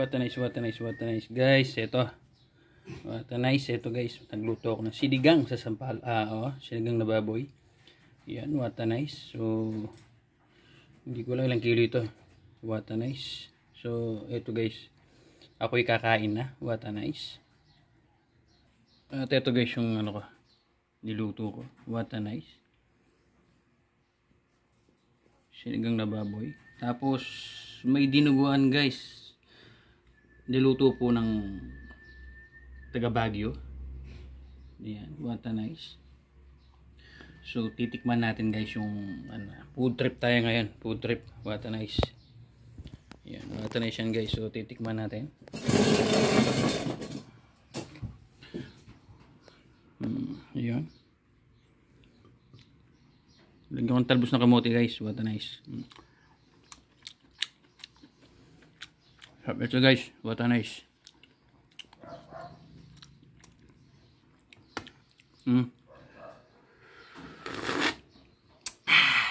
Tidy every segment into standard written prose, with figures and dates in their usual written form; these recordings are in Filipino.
what a nice, what a nice, what a nice. Guys, ito. What a nice, ito guys. Nagluto ako ng sinigang sa sampal. Sinigang na baboy. Yan, what a nice. So, hindi ko lang ilang kilo ito. What a nice. So, ito guys. Ako'y kakain na. What a nice. At ito guys yung ano ko. Niluto ko. What a nice. Sinigang na baboy. Tapos, may dinuguan guys. Niluto po ng taga Baguio. Yan, what a nice. So, titikman natin guys yung food trip tayo ngayon. Food trip, what a nice. Yan, what a nice yan guys. So, titikman natin. Yan. Lagyan kong talbos na kamote guys. What a nice. Ito guys. What a nice.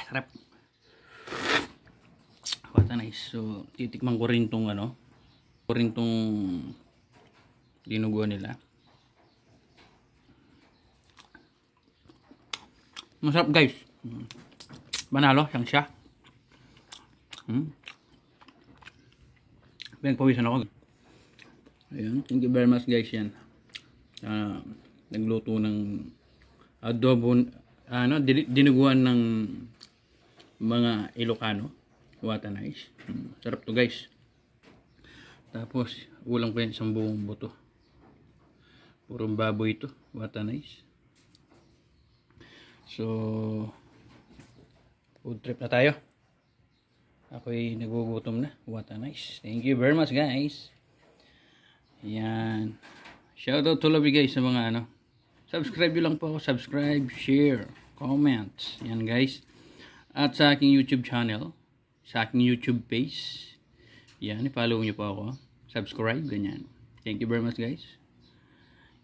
Sarap. What a nice. So, titikman ko rin tong dinuguan nila. Masarap guys. Manalo siyang siya. Pinagpawisan ako. Ayan, thank you very much guys yan. Nagluto ng adobo, dinuguan ng mga Ilocano. What a nice. Sarap to guys. Tapos ulang pa yan isang buong buto. Purong baboy ito. What a nice. So, food trip na tayo. Ako'y nagugutom na. What a nice. Thank you very much guys. Yan. Shoutout to love you guys sa mga subscribe nyo lang po ako. Subscribe, share, comment. Yan guys. At sa aking YouTube channel, sa aking YouTube page. Yan, i-follow nyo po ako. Subscribe, ganyan. Thank you very much guys.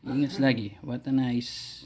Ingat lagi. What a nice.